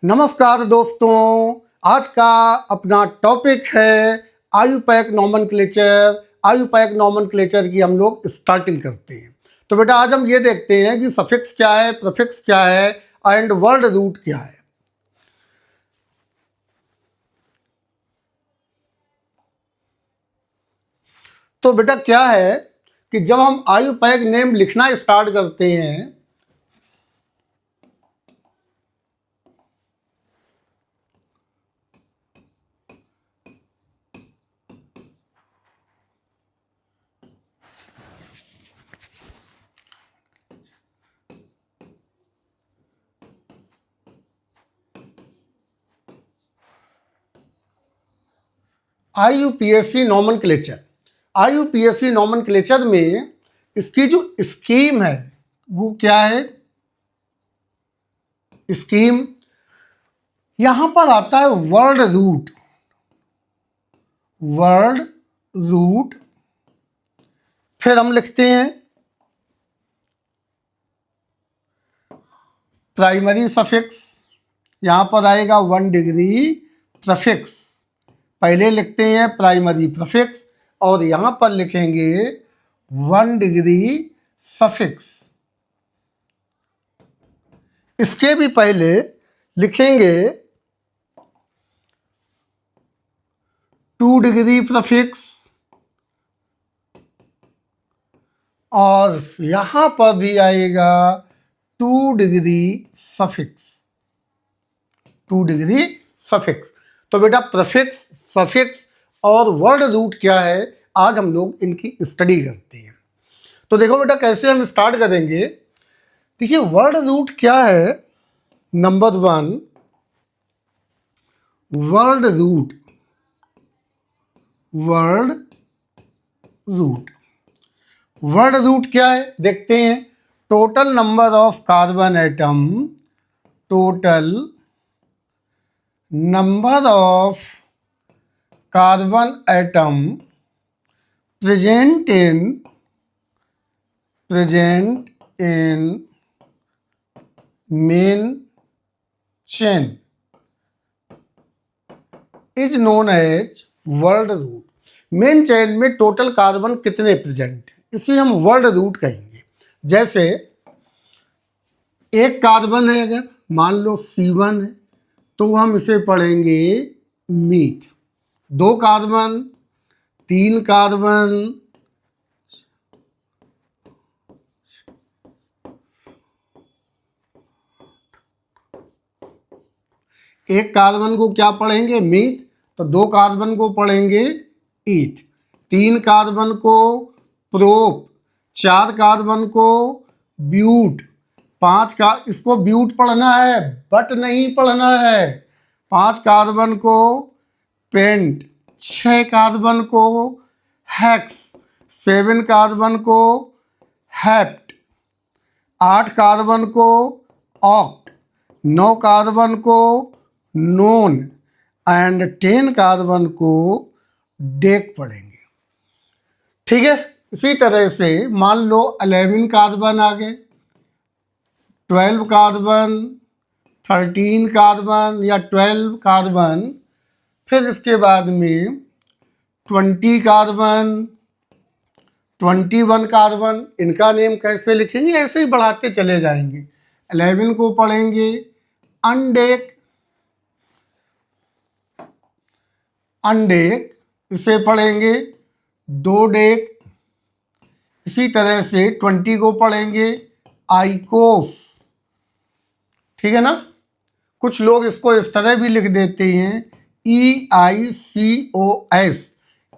नमस्कार दोस्तों, आज का अपना टॉपिक है आयुपैक नॉमेनक्लेचर। आयुपैक नॉमेनक्लेचर की हम लोग स्टार्टिंग करते हैं। तो बेटा आज हम ये देखते हैं कि सफिक्स क्या है, प्रीफिक्स क्या है एंड वर्ड रूट क्या है। तो बेटा क्या है कि जब हम आयुपैक नेम लिखना स्टार्ट करते हैं आईयूपीएससी नॉमेनक्लेचर, आईयूपीएससी नॉमेनक्लेचर में इसकी जो स्कीम है वो क्या है। स्कीम यहां पर आता है वर्ड रूट। वर्ड रूट फिर हम लिखते हैं प्राइमरी सफिक्स, यहां पर आएगा 1 डिग्री प्रीफिक्स। पहले लिखते हैं प्राइमरी प्रीफिक्स और यहां पर लिखेंगे 1 डिग्री सफिक्स। इसके भी पहले लिखेंगे 2 डिग्री प्रीफिक्स और यहां पर भी आएगा 2 डिग्री सफिक्स। 2 degree suffix. तो बेटा प्रीफिक्स, सफिक्स और वर्ड रूट क्या है, आज हम लोग इनकी स्टडी करते हैं। तो देखो बेटा कैसे हम स्टार्ट करेंगे। देखिए वर्ड रूट क्या है। Number 1 word root. Word root, word root क्या है देखते हैं। Total number of carbon atom, total number of carbon atom present in main chain is known as word root. Main chain में total carbon कितने present है इसे हम word root कहेंगे। जैसे एक कार्बन है, अगर मान लो C1 है तो हम इसे पढ़ेंगे मीट। 2 कार्बन, 3 कार्बन, एक कार्बन को क्या पढ़ेंगे मीट, तो 2 कार्बन को पढ़ेंगे ईथ, 3 कार्बन को प्रोप, 4 कार्बन को ब्यूट, 5 का इसको ब्यूट पढ़ना है बट नहीं पढ़ना है, 5 कार्बन को पेंट, 6 कार्बन को हेक्स, 7 कार्बन को हेप्ट, 8 कार्बन को ऑक्ट, 9 कार्बन को नोन एंड 10 कार्बन को डेक पढ़ेंगे। ठीक है। इसी तरह से मान लो 11 कार्बन आ गए, 12 कार्बन, 13 कार्बन या 12 कार्बन, फिर इसके बाद में 20 कार्बन, 21 कार्बन। इनका नेम कैसे लिखेंगे, ऐसे ही बढ़ाते चले जाएंगे। 11 को पढ़ेंगे अनडेक, अनडेक इसे पढ़ेंगे 2 डेक। इसी तरह से 20 को पढ़ेंगे आइकोस। ठीक है ना। कुछ लोग इसको इस तरह भी लिख देते हैं EICOS।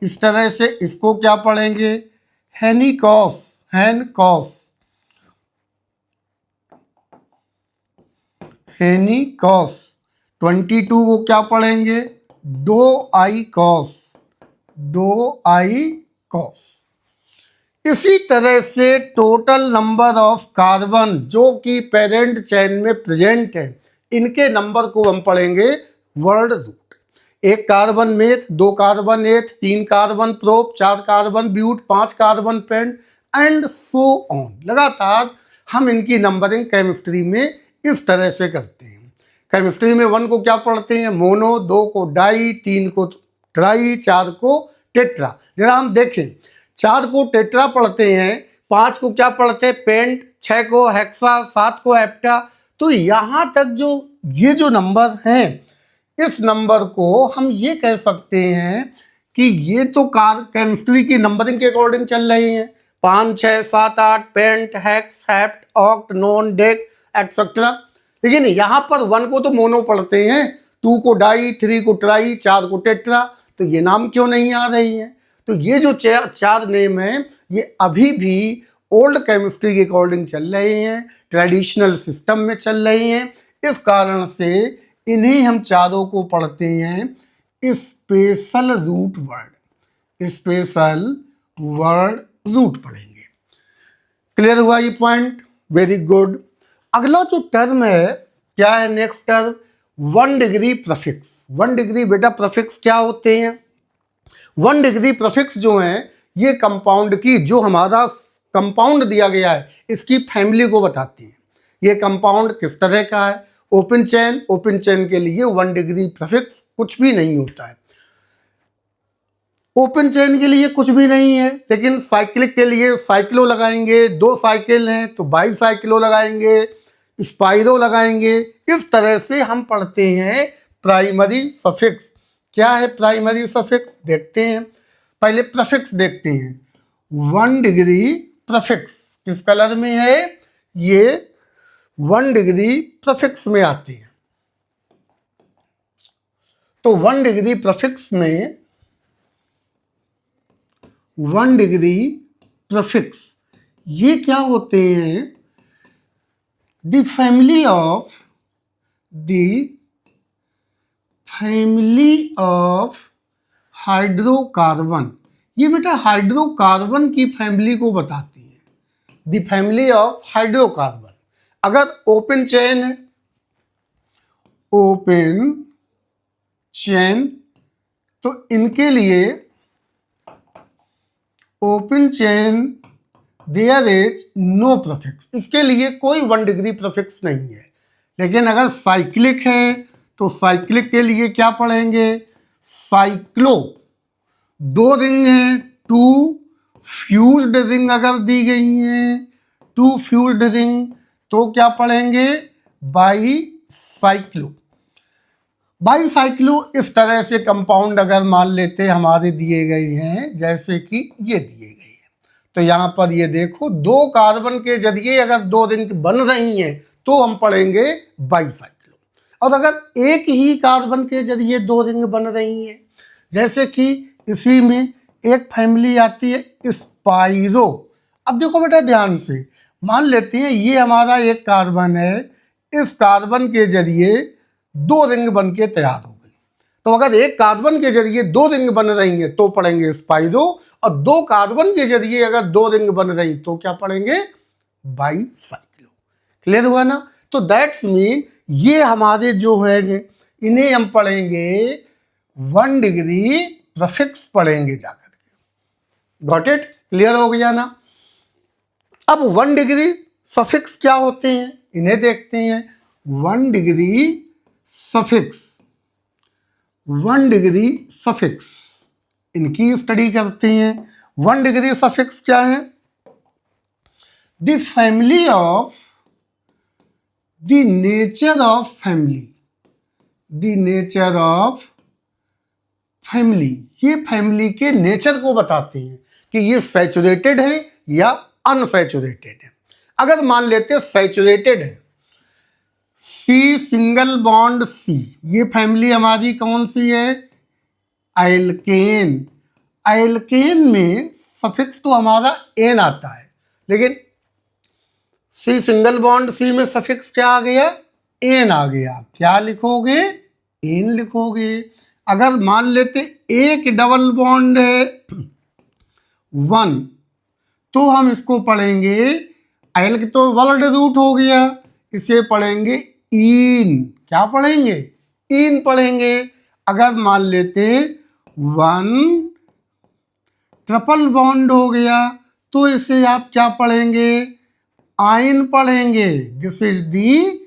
इस तरह से इसको क्या पढ़ेंगे हेनिकॉस, हेनकॉस, हेनिकॉस। 22 को क्या पढ़ेंगे डो आइकॉस, डो आइकॉस। इसी तरह से टोटल नंबर ऑफ कार्बन जो कि पेरेंट चेन में प्रेजेंट है, इनके नंबर को हम पढ़ेंगे word root. 1 carbon meth, 2 carbon eth, 3 carbon prop, 4 carbon but, 5 carbon pent and so on. लगातार हम इनकी नंबरिंग केमिस्ट्री में इस तरह से करते हैं। केमिस्ट्री में 1 को क्या पढ़ते हैं? मोनो, 2 को डाई, 3 को ट्राई, 4 को टेट्रा। जरा हम देखें, 4 को टेट्रा पढ़ते हैं, 5 को क्या पढ़ते हैं? पेंट, 6 को हेक्सा, 7 को हेप्टा। तो यहाँ तक जो ये जो नंबर हैं, इस नंबर को हम ये कह सकते हैं कि ये तो केमिस्ट्री की नंबरिंग के अकॉर्डिंग चल रहे हैं। 5, 6, 7, 8 pent, hex, hept, oct, non, dec etcetera. लेकिन यहाँ पर 1 को तो मोनो पढ़ते हैं, 2 को डाई, 3 को ट्राई, 4 को टेट्रा। तो ये नाम क्यों नहीं आ रही हैं? तो ये जो 4 नेम हैं, ये अभी भी ओल्ड केमिस्ट्री के अकॉर्डिंग चल रहे हैं, ट्रेडिशनल सिस्टम में चल रहे हैं। इस कारण से इन्हें हम चारों को पढ़ते हैं special root word, special word root पढ़ेंगे। क्लियर हुआ ये पॉइंट? Very good. अगला जो टर्म है, क्या है next term? 1 degree prefix. 1 degree बेटा प्रफिक्स क्या होते हैं? 1 डिग्री प्रफिक्स जो है, ये कंपाउंड की, जो हमारा कंपाउंड दिया गया है, इसकी फैमिली को बताती है। ये कंपाउंड किस तरह का है? ओपन चेन, ओपन चेन के लिए 1 डिग्री प्रफिक्स कुछ भी नहीं होता है। ओपन चेन के लिए कुछ भी नहीं है, लेकिन साइक्लिक के लिए साइक्लो लगाएंगे, 2 साइकिल हैं तो बाई साइक्लो लगाएंगे, स्पाइरो लगाएंगे। इस तरह से हम पढ़ते हैं प्राइमरी सफिक्स। क्या है प्राइमरी सफिक्स? देखते हैं, पहले प्रफिक्स देखते हैं। 1 डिग्री प्रफिक्स किस कलर में है? ये 1 डिग्री प्रफिक्स में आते हैं। तो 1 डिग्री प्रफिक्स में 1 डिग्री प्रफिक्स ये क्या होते हैं? The family of hydrocarbon. ये बेटा हाइड्रोकार्बन की फैमिली को बताती है, द फैमिली ऑफ हाइड्रोकार्बन। अगर ओपन चेन है, ओपन चेन, तो इनके लिए open chain there is no prefix, इसके लिए कोई 1 डिग्री प्रफिक्स नहीं है। लेकिन अगर साइक्लिक है तो साइक्लिक के लिए क्या पढ़ेंगे? साइक्लो। 2 रिंग हैं, 2 फ्यूज्ड रिंग अगर दी गई हैं, 2 फ्यूज्ड रिंग, तो क्या पढ़ेंगे? By cyclo. बाई साइक्लो इस तरह से कंपाउंड अगर मान लेते हमारे दिए गए हैं, जैसे कि ये दिए गए हैं, तो यहाँ पर ये देखो 2 कार्बन के जरिए अगर 2 रिंग बन रही हैं तो हम पढ़ेंगे बाई साइक्लो। और अगर एक ही कार्बन के जरिए 2 रिंग बन रही हैं, जैसे कि इसी में एक फैमिली आती है स्पाइरो। अब देखो बेटा ध्यान से, मान लेते हैं ये हमारा एक कार्बन है, इस कार्बन के जरिए 2 रिंग बन के तैयार हो गई। तो अगर एक कार्बन के जरिए 2 रिंग बन रही हैं तो पढ़ेंगे स्पाइरो, और 2 कार्बन के जरिए अगर 2 रिंग बन रही तो क्या पढ़ेंगे? By cyclo. क्लियर हुआ ना? तो दैट्स मीन ये हमारे जो है इन्हें हम पढ़ेंगे 1 डिग्री प्रफिक्स पढ़ेंगे जाकर के। Got it? क्लियर हो गया ना? अब 1 डिग्री सफिक्स क्या होते हैं, इन्हें देखते हैं। 1 डिग्री सफिक्स, 1 डिग्री सफिक्स, इनकी स्टडी करते हैं। 1 डिग्री सफिक्स क्या है? The family of, the nature of family, the nature of family. ये फैमिली के नेचर को बताते हैं कि ये सैचुरेटेड है या अनसैचुरेटेड है। अगर मान लेते सैचुरेटेड है, सी सिंगल बॉन्ड सी, ये फैमिली हमारी कौन सी है? एल्केन। एल्केन में सफिक्स तो हमारा एन आता है, लेकिन सी सिंगल बॉन्ड सी में सफिक्स क्या आ गया? एन आ गया। क्या लिखोगे? एन लिखोगे। अगर मान लेते एक डबल बॉन्ड है 1, तो हम इसको पढ़ेंगे, एल तो वर्ड रूट हो गया, इसे पढ़ेंगे इन। क्या पढ़ेंगे? इन पढ़ेंगे। अगर मान लेते 1 ट्रिपल बॉन्ड हो गया तो इसे आप क्या पढ़ेंगे? आयन पढ़ेंगे। This is the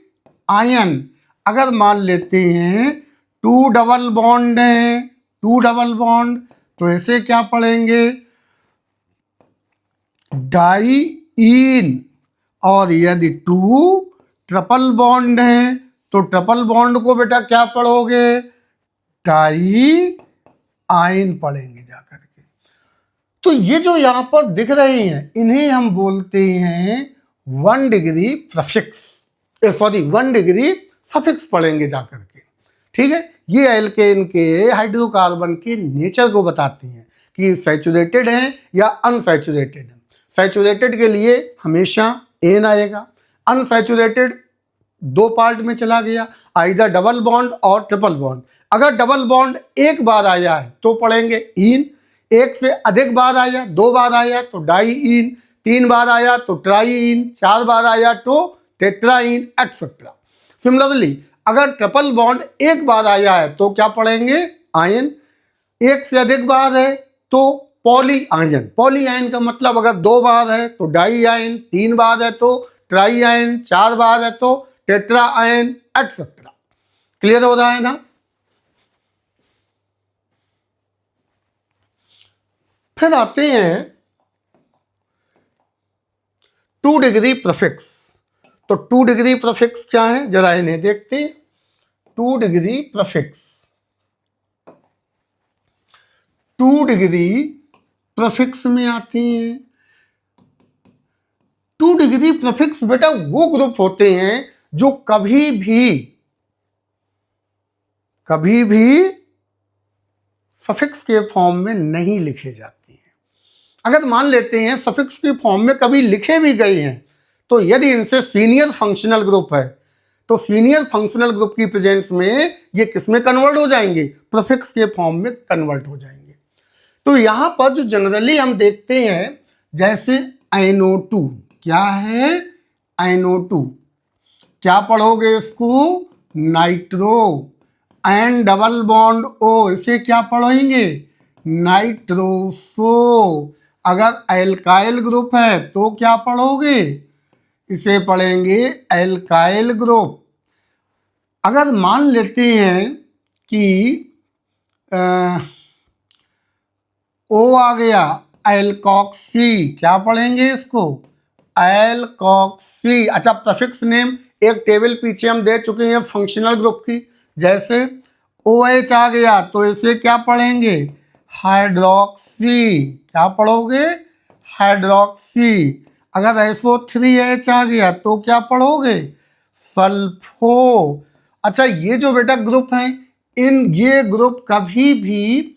ion. अगर मान लेते हैं टू डबल बॉन्ड है, टू डबल बॉन्ड, तो इसे क्या पढ़ेंगे, डाई इन। और यदि टू ट्रिपल बॉन्ड है तो ट्रिपल बॉन्ड को बेटा क्या पढ़ोगे, डाई आइन पढ़ेंगे जाकर के। तो ये जो यहां पर दिख रहे हैं इन्हें हम बोलते हैं 1 degree prefix, sorry 1 degree suffix पढ़ेंगे जाकर के। ठीक है, ये एल्केन के हाइड्रोकार्बन के नेचर को बताती हैं कि सैचुरेटेड हैं या अनसैचुरेटेड हैं। सैचुरेटेड के लिए हमेशा एन आएगा, अनसैचुरेटेड 2 पार्ट में चला गया, आइदर डबल बॉन्ड और ट्रिपल बॉन्ड। अगर डबल बॉन्ड एक बार आया है तो पढ़ेंगे इन, एक से अधिक बार आया, 2 बार आया तो डाई इन, 3 बार आया तो ट्राई इन, 4 बार आया तो टेट्रा इन, एक्सेट्रा। सिमिलरली अगर ट्रिपल बॉन्ड एक बार आया है तो क्या पढ़ेंगे, आयन। एक से अधिक बार है तो पॉली आयन। पॉली आयन का मतलब अगर 2 बार है तो डाई आयन, 3 बार है तो ट्राई आयन, 4 बार है तो टेट्रा आयन, एक्सेट्रा। क्लियर हो रहा है ना। फिर आते हैं 2 डिग्री प्रफिक्स। तो 2 डिग्री प्रफिक्स क्या है जरा इन्हें देखते हैं। 2 डिग्री प्रफिक्स, 2 डिग्री प्रफिक्स में आती हैं। 2 डिग्री प्रफिक्स बेटा वो ग्रुप होते हैं जो कभी भी सफिक्स के फॉर्म में नहीं लिखे जाते हैं। अगर मान लेते हैं सफिक्स के फॉर्म में कभी लिखे भी गए हैं तो यदि इनसे सीनियर फंक्शनल ग्रुप है तो सीनियर फंक्शनल ग्रुप की प्रेजेंस में ये किसमें कन्वर्ट हो जाएंगे, प्रीफिक्स के फॉर्म में कन्वर्ट हो जाएंगे। तो यहां पर जो जनरली हम देखते हैं जैसे NO2, क्या है NO2, क्या पढ़ोगे इसको, nitro. N double bond O, इसे क्या पढ़ेंगे, नाइट्रोसो। अगर एल्काइल ग्रुप है तो क्या पढ़ोगे, इसे पढ़ेंगे एल्काइल ग्रुप। अगर मान लेते हैं कि O आ गया, एल्कॉक्सी, क्या पढ़ेंगे इसको, एल्कॉक्सी। अच्छा, प्रीफिक्स नेम एक टेबल पीछे हम दे चुके हैं फंक्शनल ग्रुप की। जैसे OH आ गया तो इसे क्या पढ़ेंगे, हाइड्रोक्सी, क्या पढ़ोगे, हाइड्रोक्सी। अगर SO3H आ गया तो क्या पढ़ोगे, सल्फो। अच्छा, ये जो बेटा ग्रुप हैं ये ग्रुप कभी भी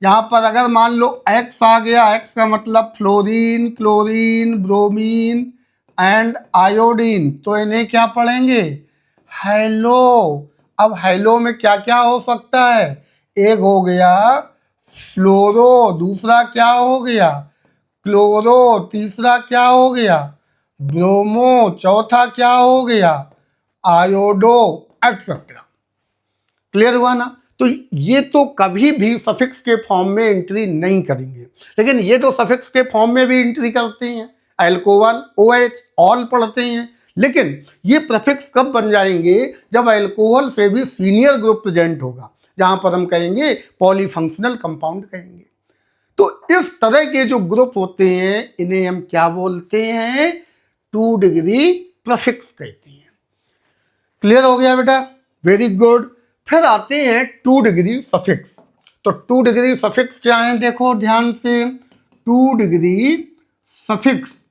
यहाँ पर अगर मान लो X आ गया, X का मतलब fluorine, chlorine, bromine and iodine, तो इन्हें क्या पढ़ेंगे, हैलो। अब हैलो में क्या क्या हो सकता है, एक हो गया फ्लोरो, दूसरा क्या हो गया, क्लोरो, तीसरा क्या हो गया, ब्रोमो, चौथा क्या हो गया, आयोडो, एक्सेट्रा। क्लियर हुआ ना। तो ये तो कभी भी सफिक्स के फॉर्म में एंट्री नहीं करेंगे, लेकिन ये तो सफिक्स के फॉर्म में भी एंट्री करते हैं। अल्कोहल, OH, ऑल पढ़ते हैं। लेकिन ये प्रीफिक्स कब बन जाएंगे, जब अल्कोहल से भी सीनियर ग्रुप प्रेजेंट होगा, जहां पर हम कहेंगे पॉलीफंक्शनल कंपाउंड कहेंगे। तो इस तरह के जो ग्रुप होते हैं इन्हें हम क्या बोलते हैं, 2 डिग्री प्रीफिक्स कहते हैं। क्लियर हो गया बेटा, वेरी गुड। फिर आते हैं 2 डिग्री सफिक्स। तो 2 डिग्री सफिक्स क्या है, देखो ध्यान से, 2 degree suffix,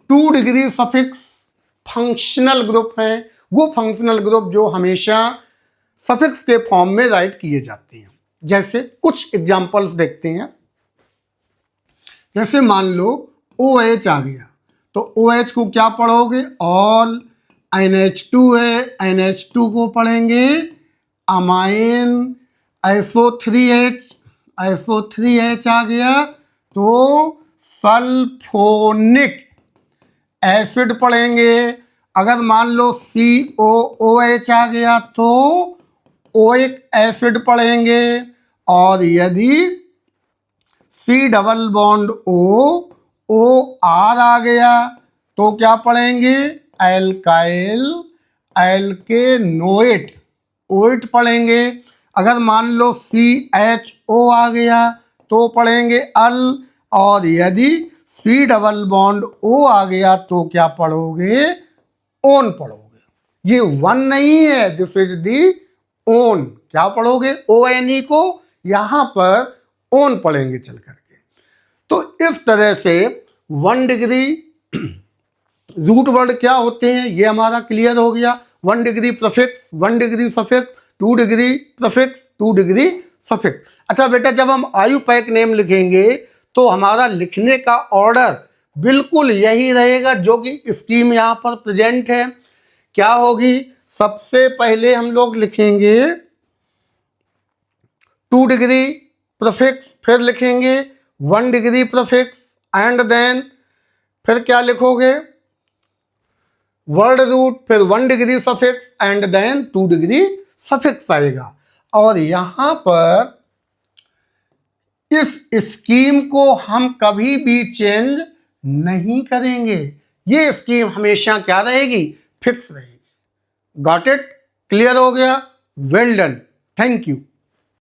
2 degree suffix functional group है, वो फंक्शनल ग्रुप जो हमेशा सफिक्स के फॉर्म में राइट किए जाते हैं। जैसे कुछ एग्जांपल्स देखते हैं। जैसे मान लो OH आ गया तो OH को क्या पढ़ोगे, ऑल। NH2 है, NH2 को पढ़ेंगे अमाइन। SO3H आ गया तो सल्फोनिक एसिड पढ़ेंगे। अगर मान लो COOH आ गया तो ओइक एसिड पढ़ेंगे। और यदि C डबल बॉन्ड OR आ गया तो क्या पढ़ेंगे, एल्काइल एल्केनोएट। ओइट पढ़ेंगे। अगर मान लो CHO आ गया तो पढ़ेंगे अल, और यदि C डबल बॉन्ड O आ गया तो क्या पढ़ोगे? ओन पढ़ोगे। ये वन नहीं है, दिस इज दी ओन। क्या पढ़ोगे? ONE को यहां पर ओन पढ़ेंगे चल करके। तो इस तरह से 1 डिग्री रूट वर्ड क्या होते हैं ये हमारा क्लियर हो गया। 1 degree prefix, 1 degree suffix, 2 degree prefix, 2 degree suffix. अच्छा बेटा, जब हम आयुपैक नेम लिखेंगे तो हमारा लिखने का ऑर्डर बिल्कुल यही रहेगा जो कि स्कीम यहाँ पर प्रेजेंट है। क्या होगी? सबसे पहले हम लोग लिखेंगे 2 डिग्री प्रीफिक्स, फिर लिखेंगे 1 डिग्री प्रीफिक्स, एंड देन फिर क्या लिखोगे? वर्ड रूट, फिर 1 degree suffix, and then 2 degree suffix आएगा। और यहां पर इस स्कीम को हम कभी भी चेंज नहीं करेंगे। ये स्कीम हमेशा क्या रहेगी? फिक्स रहेगी। Got it? क्लियर हो गया? Well done, thank you.